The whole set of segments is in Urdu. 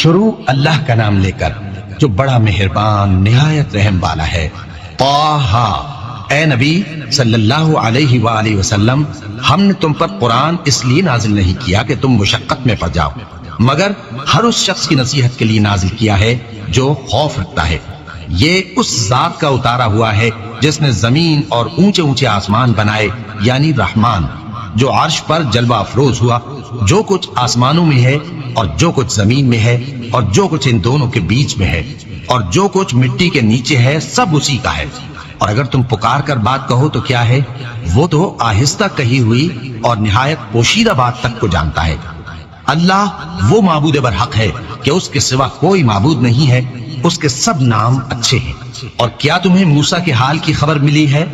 شروع اللہ کا نام لے کر جو بڑا مہربان نہایت رحم والا ہے۔ طٰہٰ، اے نبی صلی اللہ علیہ وآلہ وسلم، ہم نے تم پر قرآن اس لیے نازل نہیں کیا کہ تم مشقت میں پڑ جاؤ، مگر ہر اس شخص کی نصیحت کے لیے نازل کیا ہے جو خوف رکھتا ہے۔ یہ اس ذات کا اتارا ہوا ہے جس نے زمین اور اونچے اونچے آسمان بنائے، یعنی رحمان، جو عرش پر جلوہ افروز ہوا۔ جو کچھ آسمانوں میں ہے اور جو کچھ زمین میں ہے اور جو کچھ ان دونوں کے بیچ میں ہے اور جو کچھ مٹی کے نیچے ہے، سب اسی کا ہے۔ اور اگر تم پکار کر بات کہو تو کیا ہے، وہ تو آہستہ کہی ہوئی اور نہایت پوشیدہ بات تک کو جانتا ہے۔ اللہ وہ معبود برحق ہے کہ اس کے سوا کوئی معبود نہیں ہے، اس کے سب نام اچھے ہیں۔ اور کیا تمہیں موسیٰ کے حال کی خبر ملی ہے؟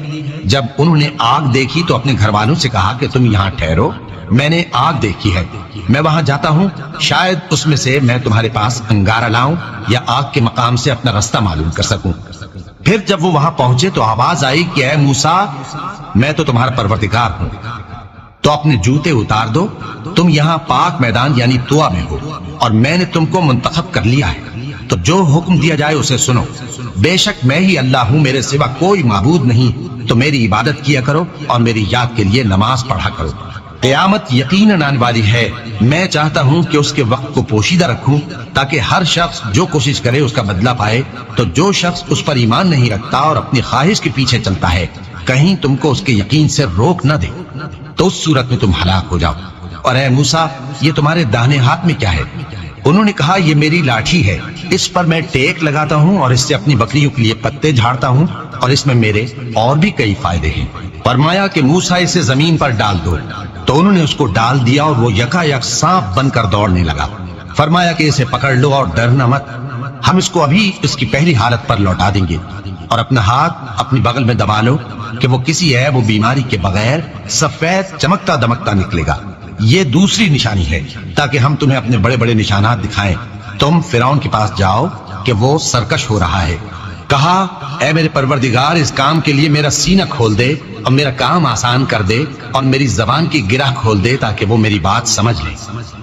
جب انہوں نے آگ دیکھی تو اپنے گھر والوں سے کہا کہ تم یہاں ٹھہرو، میں نے آگ دیکھی ہے، میں وہاں جاتا ہوں، شاید اس میں سے میں تمہارے پاس انگارہ لاؤں یا آگ کے مقام سے اپنا رستہ معلوم کر سکوں۔ پھر جب وہ وہاں پہنچے تو آواز آئی کہ اے موسیٰ، میں تو تمہارا پروردگار ہوں، تو اپنے جوتے اتار دو، تم یہاں پاک میدان یعنی طویٰ میں ہو، اور میں نے تم کو منتخب کر لیا ہے، تو جو حکم دیا جائے اسے سنو۔ بے شک میں ہی اللہ ہوں، میرے سوا کوئی معبود نہیں، تو میری عبادت کیا کرو اور میری یاد کے لیے نماز پڑھا کرو۔ قیامت یقیناً آنے والی ہے، میں چاہتا ہوں کہ اس کے وقت کو پوشیدہ رکھوں تاکہ ہر شخص جو کوشش کرے اس کا بدلہ پائے۔ تو جو شخص اس پر ایمان نہیں رکھتا اور اپنی خواہش کے پیچھے چلتا ہے، کہیں تم کو اس کے یقین سے روک نہ دے، تو اس صورت میں تم ہلاک ہو جاؤ۔ اور اے موسیٰ، یہ تمہارے داہنے ہاتھ میں کیا ہے؟ انہوں نے کہا یہ میری لاٹھی ہے، اس پر میں ٹیک لگاتا ہوں اور اس سے اپنی بکریوں کے لیے پتے جھاڑتا ہوں، اور اس میں میرے اور بھی کئی فائدے ہیں۔ فرمایا کہ موسیٰ اسے زمین پر ڈال دو، تو انہوں نے اس کو ڈال دیا اور وہ یکا یک سانپ بن کر دوڑنے لگا۔ فرمایا کہ اسے پکڑ لو اور ڈرنا مت، ہم اس کو ابھی اس کی پہلی حالت پر لوٹا دیں گے، اور اپنا ہاتھ اپنی بغل میں دبا لو کہ وہ کسی عیب و بیماری کے بغیر سفید چمکتا دمکتا نکلے گا۔ یہ دوسری نشانی ہے تاکہ ہم تمہیں اپنے بڑے بڑے نشانات دکھائیں۔ تم فرعون کے پاس جاؤ کہ وہ سرکش ہو رہا ہے۔ کہا اے میرے پروردگار، اس کام کے لیے میرا سینہ کھول دے اور میرا کام آسان کر دے، اور میری زبان کی گرہ کھول دے تاکہ وہ میری بات سمجھ لے،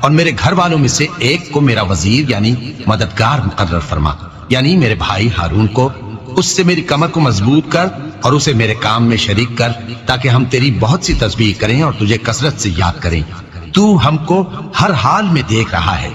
اور میرے گھر والوں میں سے ایک کو میرا وزیر یعنی مددگار مقرر فرما، یعنی میرے بھائی ہارون کو۔ اس سے میری کمر کو مضبوط کر اور اسے میرے کام میں شریک کر، تاکہ ہم تیری بہت سی تسبیح کریں اور تجھے کثرت سے یاد کریں۔ تو ہم کو ہر حال میں دیکھ رہا ہے۔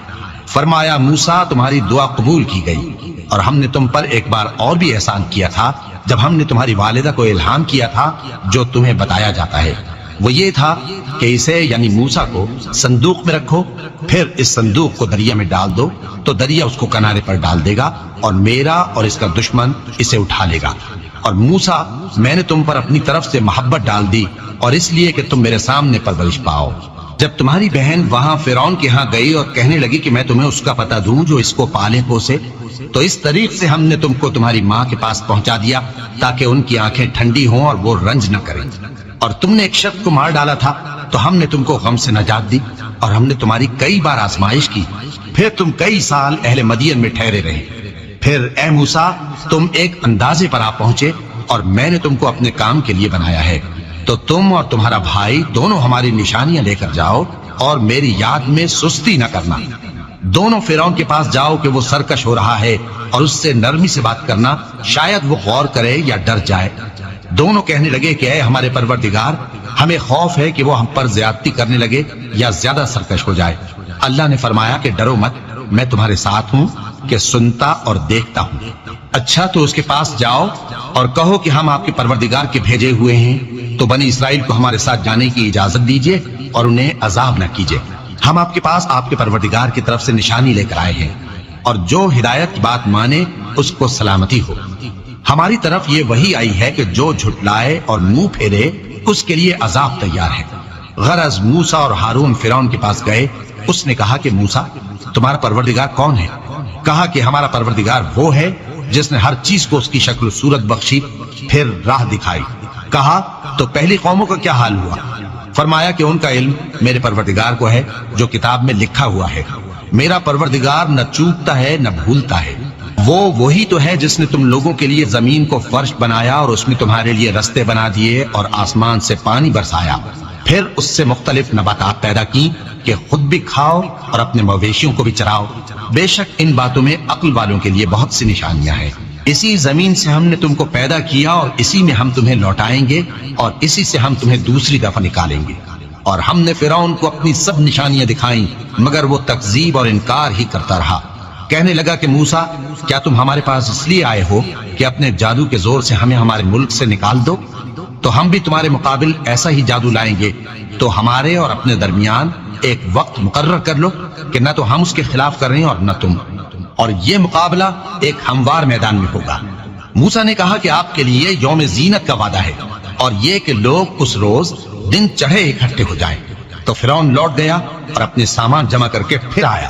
فرمایا موسیٰ، تمہاری دعا قبول کی گئی، اور ہم نے تم پر ایک بار اور بھی احسان کیا تھا جب ہم نے تمہاری والدہ کو الہام کیا تھا جو تمہیں بتایا جاتا ہے۔ وہ یہ تھا کہ اسے یعنی موسیٰ کو صندوق میں رکھو، پھر اس صندوق کو دریا میں ڈال دو، تو دریا اس کو کنارے پر ڈال دے گا، اور میرا اور اس کا دشمن اسے اٹھا لے گا۔ اور موسیٰ، میں نے تم پر اپنی طرف سے محبت ڈال دی، اور اس لیے کہ تم میرے سامنے پرورش پاؤ۔ جب تمہاری بہن وہاں فرعون کے ہاں گئی اور کہنے لگی کہ میں تمہیں اس کا پتہ دوں جو اس کو پالے پوسے، تو اس طریق سے ہم نے تم کو تمہاری ماں کے پاس پہنچا دیا تاکہ ان کی آنکھیں ٹھنڈی ہوں اور وہ رنج نہ کریں۔ اور تم نے ایک شخص کو مار ڈالا تھا تو ہم نے تم کو غم سے نجات دی، اور ہم نے تمہاری کئی بار آزمائش کی، پھر تم کئی سال اہل مدین میں ٹھہرے رہے۔ پھر اے موسیٰ، تم ایک اندازے پر آ پہنچے، اور میں نے تم کو اپنے کام کے لیے بنایا ہے، تو تم اور تمہارا بھائی دونوں ہماری نشانیاں لے کر جاؤ، اور میری یاد میں سستی نہ کرنا۔ دونوں فرعون کے پاس جاؤ کہ وہ سرکش ہو رہا ہے، اور اس سے نرمی سے بات کرنا، شاید وہ غور کرے یا ڈر جائے۔ دونوں کہنے لگے کہ اے ہمارے پروردگار، ہمیں خوف ہے کہ وہ ہم پر زیادتی کرنے لگے یا زیادہ سرکش ہو جائے۔ اللہ نے فرمایا کہ ڈرو مت، میں تمہارے ساتھ ہوں کہ سنتا اور دیکھتا ہوں۔ اچھا تو اس کے پاس جاؤ اور کہو کہ ہم آپ کے پروردگار کے بھیجے ہوئے ہیں، تو بنی اسرائیل کو ہمارے ساتھ جانے کی اجازت دیجیے اور انہیں عذاب نہ کیجیے۔ ہم آپ کے پاس آپ کے پروردگار کی طرف سے نشانی لے کر آئے ہیں، اور جو ہدایت کی بات مانے اس کو سلامتی ہو۔ ہماری طرف یہ وحی آئی ہے کہ جو جھٹلائے اور منہ پھیرے اس کے لیے عذاب تیار ہے۔ غرض موسیٰ اور ہارون فرعون کے پاس گئے۔ اس نے کہا کہ موسیٰ، تمہارا پروردگار کون ہے؟ کہا کہ ہمارا پروردگار وہ ہے جس نے ہر چیز کو اس کی شکل و صورت بخشی، پھر راہ دکھائی۔ کہا تو پہلی قوموں کا کیا حال ہوا؟ فرمایا کہ ان کا علم میرے پروردگار کو ہے جو کتاب میں لکھا ہوا ہے۔ میرا پروردگار نہ چوکتا ہے نہ بھولتا ہے۔ وہ وہی تو ہے جس نے تم لوگوں کے لیے زمین کو فرش بنایا اور اس میں تمہارے لیے رستے بنا دیے اور آسمان سے پانی برسایا، پھر اس سے مختلف نباتات پیدا کی کہ خود بھی کھاؤ اور اپنے مویشیوں کو بھی چراؤ۔ بے شک ان باتوں میں عقل والوں کے لیے بہت سی نشانیاں ہیں۔ اسی زمین سے ہم نے تم کو پیدا کیا اور اسی میں ہم تمہیں لوٹائیں گے اور اسی سے ہم تمہیں دوسری دفعہ نکالیں گے۔ اور ہم نے فرعون کو اپنی سب نشانیاں دکھائیں مگر وہ تکذیب اور انکار ہی کرتا رہا۔ کہنے لگا کہ موسیٰ، کیا تم ہمارے پاس اس لیے آئے ہو کہ اپنے جادو کے زور سے ہمیں ہمارے ملک سے نکال دو؟ تو ہم بھی تمہارے مقابل ایسا ہی جادو لائیں گے، تو ہمارے اور اپنے درمیان ایک وقت مقرر کر لو کہ نہ تو ہم اس کے خلاف کر رہے ہیں اور نہ تم، اور یہ مقابلہ ایک ہموار میدان میں ہوگا۔ موسیٰ نے کہا کہ آپ کے لیے یوم زینت کا وعدہ ہے اور یہ کہ لوگ اس روز دن چڑھے اکٹھے ہو جائیں۔ تو فرعون لوٹ گیا اور اپنے سامان جمع کر کے پھر آیا۔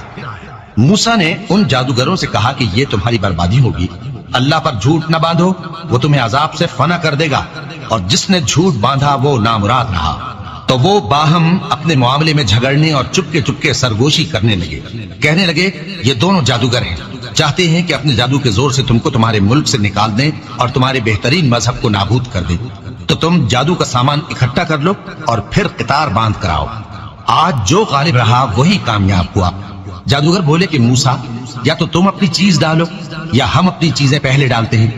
موسیٰ نے ان جادوگروں سے کہا کہ یہ تمہاری بربادی ہوگی، اللہ پر جھوٹ نہ باندھو، وہ تمہیں عذاب سے فنا کر دے گا، اور جس نے جھوٹ باندھا وہ نامراد رہا۔ تو وہ باہم اپنے معاملے میں جھگڑنے اور چپکے سرگوشی کرنے لگے۔ کہنے لگے یہ دونوں جادوگر ہیں، چاہتے ہیں کہ اپنے جادو کے زور سے تم کو تمہارے ملک سے نکال دیں اور تمہارے بہترین مذہب کو نابود کر دیں۔ تو تم جادو کا سامان اکٹھا کر لو اور پھر قطار باندھ کر آؤ، آج جو غالب رہا وہی کامیاب ہوا۔ جادوگر بولے کہ موسیٰ، یا تو تم اپنی چیز ڈالو یا ہم اپنی چیزیں پہلے ڈالتے ہیں۔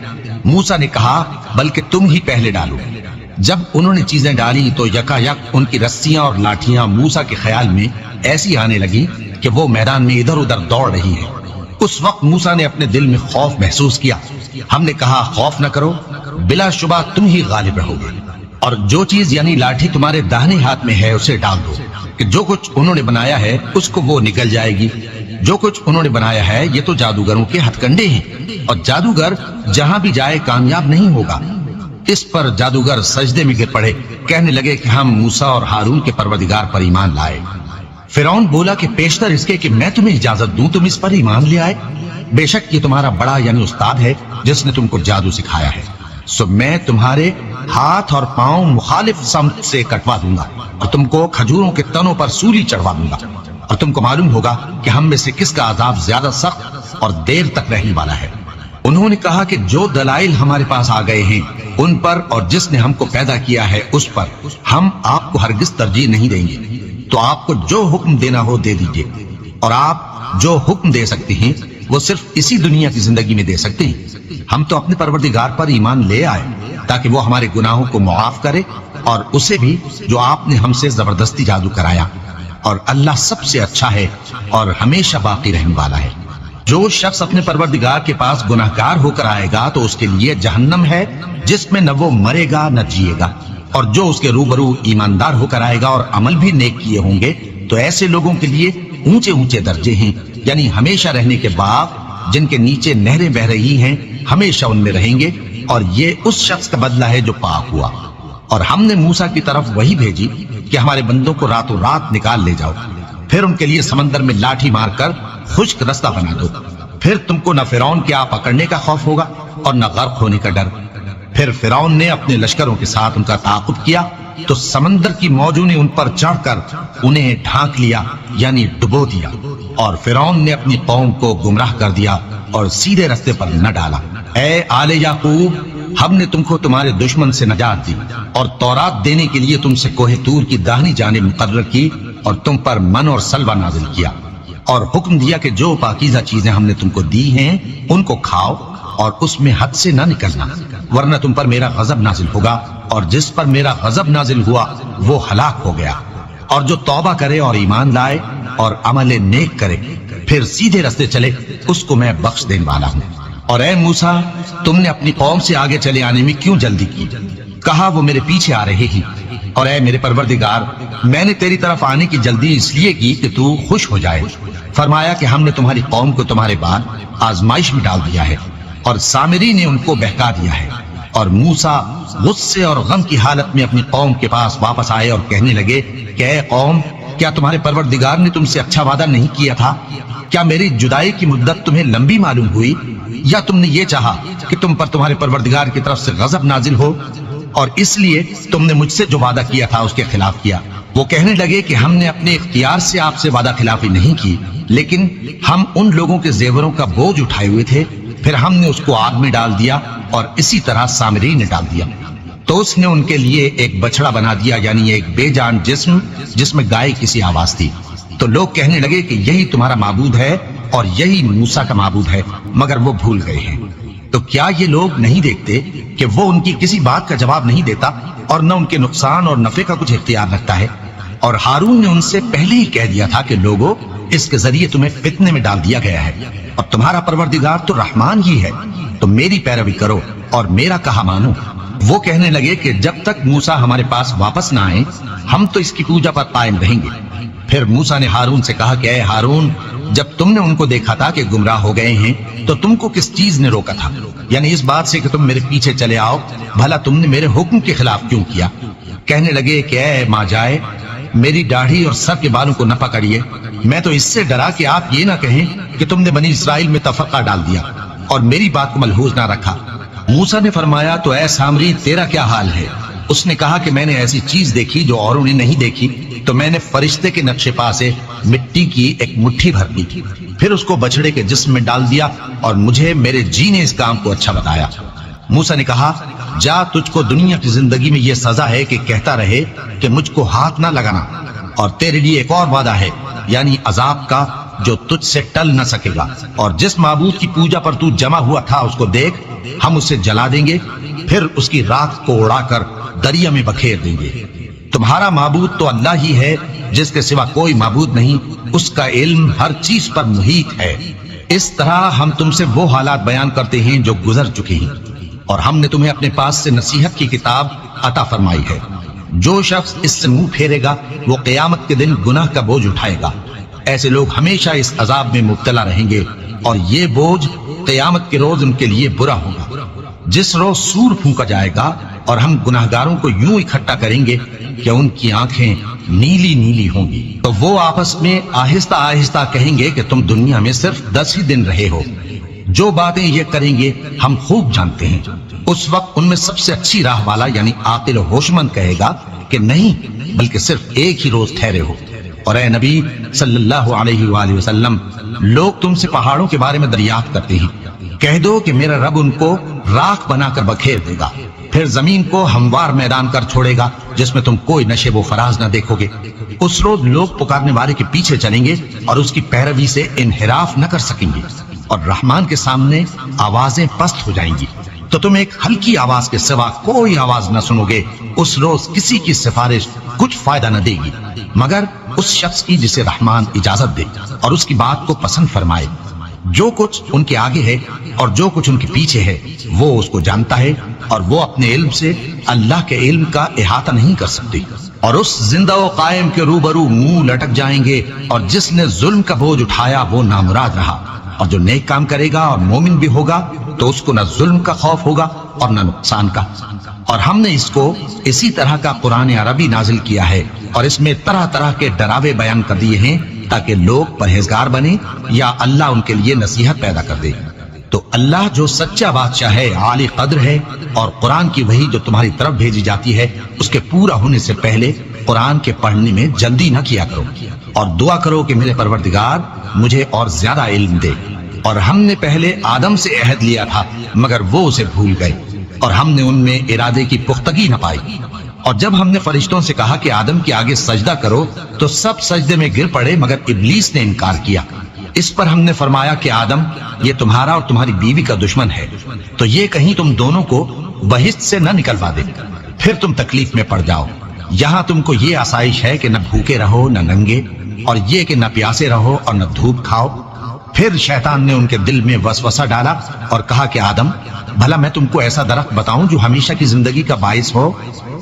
موسیٰ نے کہا بلکہ تم ہی پہلے ڈالو۔ جب انہوں نے چیزیں ڈالی تو یکا یک ان کی رسیاں اور لاٹھیاں موسیٰ کے خیال میں ایسی آنے لگی کہ وہ میدان میں ادھر ادھر دوڑ رہی ہے۔ اس وقت موسیٰ نے اپنے دل میں خوف محسوس کیا۔ ہم نے کہا خوف نہ کرو، بلا شبہ تم ہی غالب رہو گے، اور جو چیز یعنی لاٹھی تمہارے داہنے ہاتھ میں ہے اسے ڈال دو کہ جو کچھ انہوں نے بنایا ہے اس کو وہ نگل جائے گی۔ جو کچھ انہوں نے بنایا ہے یہ تو جادوگروں کے ہتھ کنڈے ہیں، اور جادوگر جہاں بھی جائے کامیاب نہیں ہوگا۔ اس پر جادوگر سجدے میں گر پڑے، کہنے لگے کہ ہم موسیٰ اور ہارون کے پروردگار پر ایمان لائے۔ فرعون بولا کہ پیشتر اس کے کہ میں تمہیں اجازت دوں تم اس پر ایمان لے آئے، بے شک یہ تمہارا بڑا یعنی استاد ہے جس نے تم کو جادو سکھایا ہے، سو میں تمہارے ہاتھ اور پاؤں مخالف سمت سے کٹوا دوں گا اور تم کو کھجوروں کے تنوں پر سولی چڑھوا دوں گا، اور تم کو معلوم ہوگا کہ ہم میں سے کس کا عذاب زیادہ سخت اور دیر تک رہنے والا ہے۔ انہوں نے کہا کہ جو دلائل ہمارے پاس آ گئے ہیں ان پر اور جس نے ہم کو پیدا کیا ہے اس پر ہم آپ کو ہرگز ترجیح نہیں دیں گے، تو آپ کو جو حکم دینا ہو دے دیجئے، اور آپ جو حکم دے سکتے ہیں وہ صرف اسی دنیا کی زندگی میں دے سکتے ہیں۔ ہم تو اپنے پروردگار پر ایمان لے آئے تاکہ وہ ہمارے گناہوں کو معاف کرے، اور اسے بھی جو آپ نے ہم سے زبردستی جادو کرایا، اور اللہ سب سے اچھا ہے اور ہمیشہ باقی رہنے والا ہے۔ جو شخص اپنے پروردگار کے پاس گناہگار ہو کر آئے گا تو اس کے لیے جہنم ہے جس میں نہ وہ مرے گا نہ جیے گا، اور جو اس کے روبرو ایماندار ہو کر آئے گا اور عمل بھی نیک کیے ہوں گے تو ایسے لوگوں کے لیے اونچے اونچے درجے ہیں، یعنی ہمیشہ رہنے کے باغ جن کے نیچے نہریں بہ رہی ہیں، ہمیشہ ان میں رہیں گے، اور یہ اس شخص کا بدلہ ہے جو پاک ہوا۔ اور ہم نے موسیٰ کی طرف وہی بھیجی کہ ہمارے بندوں کو راتوں رات نکال لے جاؤ، پھر ان کے لیے سمندر میں لاٹھی مار کر خشک رستہ بنا دو، پھر تم کو نہ فرعون کے آ پکڑنے کا خوف ہوگا اور نہ غرق ہونے کا ڈر۔ پھر فرعون نے اپنے لشکروں کے ساتھ ان کا تعاقب کیا تو سمندر کی موجوں نے ان پر چڑھ کر انہیں ڈھانک لیا یعنی ڈبو دیا، اور فرعون نے اپنی قوم کو گمراہ کر دیا اور سیدھے رستے پر نہ ڈالا۔ اے آل یعقوب، ہم نے تم کو تمہارے دشمن سے نجات دی اور تورات دینے کے لیے تم سے کوہ طور کی داہنی جانب مقرر کی، اور تم پر من اور سلوہ نازل کیا، اور حکم دیا کہ جو پاکیزہ چیزیں ہم نے تم کو دی ہیں ان کو کھاؤ اور اس میں حد سے نہ نکلنا، ورنہ تم پر میرا غضب نازل ہوگا، اور جس پر میرا غضب نازل ہوا وہ ہلاک ہو گیا۔ اور جو توبہ کرے اور ایمان لائے اور عمل نیک کرے پھر سیدھے رستے چلے اس کو میں بخش دینے والا ہوں۔ اور اے موسیٰ، تم نے اپنی قوم سے آگے چلے آنے میں کیوں جلدی کی؟ کہا وہ میرے پیچھے آ رہے ہی۔ اور اے میرے پروردگار، میں نے تیری طرف آنے کی جلدی اس لیے کی کہ تو خوش ہو جائے۔ فرمایا کہ ہم نے تمہاری قوم کو تمہارے بعد آزمائش میں ڈال دیا ہے، اور سامری نے ان کو بہکا دیا ہے۔ اور موسیٰ غصے اور غم کی حالت میں اپنی قوم کے پاس واپس آئے اور کہنے لگے کہ اے قوم، کیا تمہارے پروردگار نے تم سے اچھا وعدہ نہیں کیا تھا؟ کیا میری جدائی کی مدت تمہیں لمبی معلوم ہوئی، یا تم نے یہ چاہا کہ تم پر تمہارے پروردگار کی طرف سے غضب نازل ہو، اور اس لیے تم نے مجھ سے جو وعدہ کیا تھا اس کے خلاف کیا؟ وہ کہنے لگے کہ ہم نے اپنے اختیار سے آپ سے وعدہ خلافی نہیں کی، لیکن ہم ان لوگوں کے زیوروں کا بوجھ اٹھائے ہوئے تھے، پھر ہم نے اس کو آگ میں ڈال دیا اور اسی طرح سامری نے ڈال دیا۔ تو اس نے ان کے لیے ایک بچڑا بنا دیا، یعنی ایک بے جان جسم جس میں گائے کی سی آواز تھی۔ تو لوگ کہنے لگے کہ یہی تمہارا معبود ہے اور یہی موسیٰ کا معبود ہے، مگر وہ بھول گئے ہیں۔ تو کیا یہ لوگ نہیں دیکھتے کہ وہ ان کی کسی بات کا جواب نہیں دیتا اور نہ ان کے نقصان اور نفع کا کچھ اختیار رکھتا ہے؟ اور ہارون نے ان سے پہلے ہی کہہ دیا تھا کہ لوگوں، اس کے ذریعے تمہیں فتنے میں ڈال دیا گیا ہے، اور تمہارا پروردگار تو رحمان ہی ہے، تو میری پیروی کرو اور میرا کہا مانو۔ وہ کہنے لگے کہ جب تک موسیٰ ہمارے پاس واپس نہ آئے ہم تو اس کی پوجا پر قائم رہیں گے۔ پھر موسیٰ نے ہارون سے کہا کہ اے ہارون، جب تم نے ان کو دیکھا تھا کہ گمراہ ہو گئے ہیں تو تم کو کس چیز نے روکا تھا؟ یعنی اس بات سے کہ تم میرے پیچھے چلے آؤ، بھلا تم نے میرے حکم کے خلاف کیوں کیا؟ کہنے لگے کہ اے ماں جائے، میری داڑھی اور سر کے بالوں کو نہ پکڑیے، میں تو اس سے ڈرا کہ آپ یہ نہ کہیں کہ تم نے بنی اسرائیل میں تفرقہ ڈال دیا اور میری بات کو ملحوظ نہ رکھا۔ موسیٰ نے فرمایا تو اے سامری، تیرا کیا حال ہے؟ اس نے کہا کہ میں نے ایسی چیز دیکھی جو اوروں نے نہیں دیکھی، تو میں نے فرشتے کے نقش پا سے مٹی کی ایک مٹھی بھر لی، پھر اس کو بچڑے کے جسم میں ڈال دیا اور مجھے میرے جی نے اس کام کو اچھا بتایا۔ موسیٰ نے کہا جا، تجھ کو دنیا کی زندگی میں یہ سزا ہے کہ کہتا رہے کہ مجھ کو ہاتھ نہ لگانا، اور تیرے لیے ایک اور وعدہ ہے، یعنی عذاب کا جو تجھ سے ٹل نہ سکے گا، اور جس معبود کی پوجا پر تو جمع ہوا تھا اس کو دیکھ، ہم اسے جلا دیں گے، پھر اس کی راکھ کو اڑا کر دریا میں بکھیر دیں گے۔ تمہارا معبود تو اللہ ہی ہے، جس کے سوا کوئی معبود نہیں، اس کا علم ہر چیز پر محیط ہے۔ اس طرح ہم تم سے وہ حالات بیان کرتے ہیں جو گزر چکے ہیں، اور ہم نے تمہیں اپنے پاس سے نصیحت کی کتاب عطا فرمائی ہے۔ جو شخص اس سے منہ پھیرے گا وہ قیامت کے دن گناہ کا بوجھ اٹھائے گا۔ ایسے لوگ ہمیشہ اس عذاب میں مبتلا رہیں گے، اور یہ بوجھ قیامت کے روز ان کے لیے برا ہوگا، جس روز سور پھونکا جائے گا اور ہم گناہگاروں کو یوں اکٹھا کریں گے کہ ان کی آنکھیں نیلی نیلی ہوں گی۔ تو وہ آپس میں آہستہ آہستہ کہیں گے کہ تم دنیا میں صرف 10 ہی دن رہے ہو، جو باتیں یہ کریں گے ہم خوب جانتے ہیں۔ اس وقت ان میں سب سے اچھی راہ والا یعنی عاقل و ہوشمند کہے گا کہ نہیں، بلکہ صرف ایک ہی روز ٹھہرے ہو۔ اور اے نبی صلی اللہ علیہ وآلہ وسلم، لوگ تم سے پہاڑوں کے بارے میں دریافت کرتے ہیں، کہہ دو کہ میرا رب ان کو راکھ بنا کر بکھیر دے گا، پھر زمین کو ہموار میدان کر چھوڑے گا جس میں تم کوئی نشیب و فراز نہ دیکھو گے۔ اس روز لوگ پکارنے والے کے پیچھے چلیں گے اور اس کی پیروی سے انحراف نہ کر سکیں گے، اور رحمان کے سامنے آوازیں پست ہو جائیں گی، تو تم ایک ہلکی آواز کے سوا کوئی آواز نہ سنو گے۔ اس روز کسی کی سفارش کچھ فائدہ نہ دے گی مگر اس شخص کی جسے رحمان اجازت دے اور اس کی بات کو پسند فرمائے۔ جو کچھ ان کے آگے ہے اور جو کچھ ان کے پیچھے ہے وہ اس کو جانتا ہے، اور وہ اپنے علم سے اللہ کے علم کا احاطہ نہیں کر سکتی۔ اور اس زندہ و قائم کے روبرو منہ لٹک جائیں گے، اور جس نے ظلم کا بوجھ اٹھایا وہ نامراد رہا، اور جو نیک کام کرے گا اور مومن بھی ہوگا تو اس کو نہ ظلم کا خوف ہوگا اور نہ نقصان کا۔ اور ہم نے اس کو اسی طرح کا قرآن عربی نازل کیا ہے، اور اس میں طرح طرح کے ڈراوے بیان کر دیے ہیں تاکہ لوگ پرہیزگار بنیں یا اللہ ان کے لیے نصیحت پیدا کر دے۔ تو اللہ جو سچا بادشاہ ہے، عالی قدر ہے، اور قرآن کی وحی جو تمہاری طرف بھیجی جاتی ہے اس کے پورا ہونے سے پہلے قرآن کے پڑھنے میں جلدی نہ کیا کرو، اور دعا کرو کہ میرے پروردگار مجھے اور زیادہ علم دے۔ اور ہم نے پہلے آدم سے عہد لیا تھا مگر وہ اسے بھول گئے، اور ہم نے ان میں ارادے کی پختگی نہ پائی۔ اور جب ہم نے فرشتوں سے کہا کہ آدم کے آگے سجدہ کرو تو سب سجدے میں گر پڑے مگر ابلیس نے انکار کیا۔ اس پر ہم نے فرمایا کہ آدم، یہ تمہارا اور تمہاری بیوی کا دشمن ہے، تو یہ کہیں تم دونوں کو بہشت سے نہ نکلوا دے، پھر تم تکلیف میں پڑ جاؤ۔ یہاں تم کو یہ آسائش ہے کہ نہ بھوکے رہو نہ ننگے، اور یہ کہ نہ پیاسے رہو اور نہ دھوپ کھاؤ۔ پھر شیطان نے ان کے دل میں وسوسہ ڈالا اور کہا کہ آدم، بھلا میں تم کو ایسا درخت بتاؤں جو ہمیشہ کی زندگی کا باعث ہو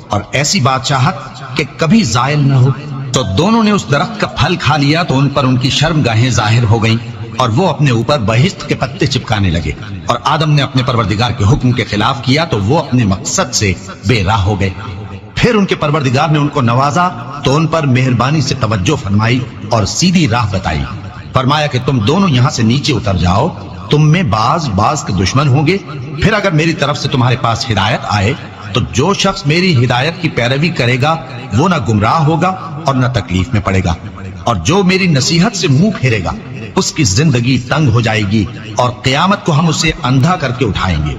اور ایسی بادشاہت کہ کبھی زائل نہ ہو؟ تو دونوں نے اس درخت کا پھل کھا لیا تو ان پر ان کی شرم گاہیں ظاہر ہو گئیں، اور وہ اپنے اوپر بہشت کے پتے چپکانے لگے۔ اور آدم نے اپنے پروردگار کے حکم کے خلاف کیا تو وہ اپنے مقصد سے بے راہ ہو گئے۔ پھر ان کے پروردگار نے ان کو نوازا تو ان پر مہربانی سے توجہ فرمائی اور سیدھی راہ بتائی۔ فرمایا کہ تم دونوں یہاں سے نیچے اتر جاؤ، تم میں بعض کے دشمن ہوں گے، پھر اگر میری طرف سے تمہارے پاس ہدایت آئے تو جو شخص میری ہدایت کی پیروی کرے گا وہ نہ گمراہ ہوگا اور نہ تکلیف میں پڑے گا، اور جو میری نصیحت سے منہ پھیرے گا اس کی زندگی تنگ ہو جائے گی، اور قیامت کو ہم اسے اندھا کر کے اٹھائیں گے۔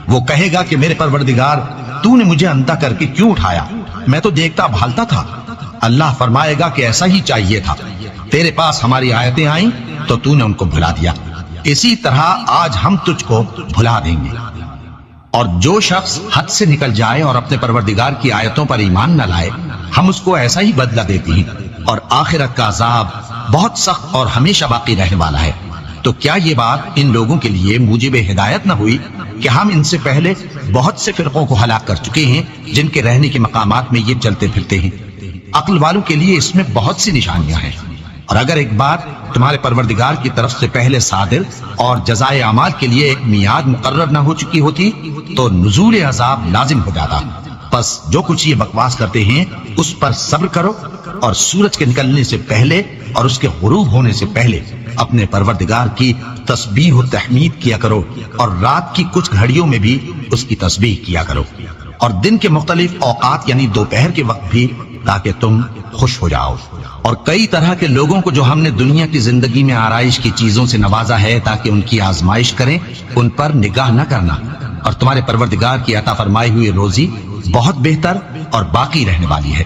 وہ کہے گا کہ میرے پروردگار، تو نے مجھے اندھا کر کے کیوں اٹھایا؟ میں تو دیکھتا بھالتا تھا۔ اللہ فرمائے گا کہ ایسا ہی چاہیے تھا، تیرے پاس ہماری آیتیں آئیں تو تو نے ان کو بھلا دیا، اسی طرح آج ہم تجھ کو بھلا دیں گے۔ اور جو شخص حد سے نکل جائے اور اپنے پروردگار کی آیتوں پر ایمان نہ لائے، ہم اس کو ایسا ہی بدلہ دیتے ہیں، اور آخرت کا عذاب بہت سخت اور ہمیشہ باقی رہنے والا ہے۔ تو کیا یہ بات ان لوگوں کے لیے موجب ہدایت نہ ہوئی کہ ہم ان سے پہلے بہت سے فرقوں کو ہلاک کر چکے ہیں جن کے رہنے کے مقامات میں یہ چلتے پھرتے ہیں؟ عقل والوں کے لیے اس میں بہت سی نشانیاں ہیں۔ اور اگر ایک بات تمہارے پروردگار کی طرف سے پہلے صادر اور جزائے اعمال کے لیے ایک میعاد مقرر نہ ہو چکی ہوتی تو نزول عذاب لازم ہو جاتا۔ بس جو کچھ یہ بکواس کرتے ہیں اس پر صبر کرو، اور سورج کے نکلنے سے پہلے اور اس کے غروب ہونے سے پہلے اپنے پروردگار کی تسبیح و تحمید کیا کرو، اور رات کی کچھ گھڑیوں میں بھی اس کی تسبیح کیا کرو، اور دن کے مختلف اوقات یعنی دوپہر کے وقت بھی، تاکہ تم خوش ہو جاؤ۔ اور کئی طرح کے لوگوں کو جو ہم نے دنیا کی زندگی میں آرائش کی چیزوں سے نوازا ہے تاکہ ان کی آزمائش کریں، ان پر نگاہ نہ کرنا، اور تمہارے پروردگار کی عطا فرمائی ہوئی روزی بہت بہتر اور باقی رہنے والی ہے۔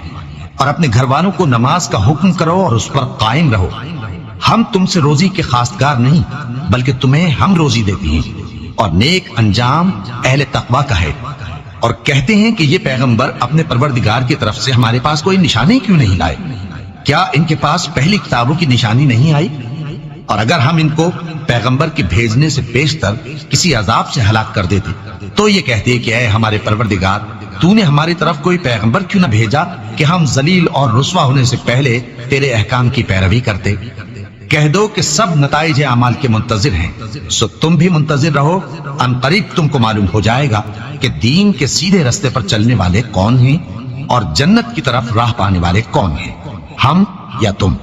اور اپنے گھر والوں کو نماز کا حکم کرو اور اس پر قائم رہو۔ ہم تم سے روزی کے خواستگار نہیں، بلکہ تمہیں ہم روزی دیتے ہیں، اور نیک انجام اہل تقوی کا ہے۔ اور کہتے ہیں کہ یہ پیغمبر اپنے پروردگار کی طرف سے ہمارے پاس کوئی نشانی کیوں نہیں لائے؟ کیا ان کے پاس پہلی کتابوں کی نشانی نہیں آئی؟ اور اگر ہم ان کو پیغمبر کے بھیجنے سے پیشتر کسی عذاب سے ہلاک کر دیتے تو یہ کہتے کہ اے ہمارے پروردگار، تو نے ہماری طرف کوئی پیغمبر کیوں نہ بھیجا کہ ہم ذلیل اور رسوا ہونے سے پہلے تیرے احکام کی پیروی کرتے؟ کہہ دو کہ سب نتائج اعمال کے منتظر ہیں، سو تم بھی منتظر رہو، ان قریب تم کو معلوم ہو جائے گا کہ دین کے سیدھے رستے پر چلنے والے کون ہیں اور جنت کی طرف راہ پانے والے کون ہیں، ہم یا تم۔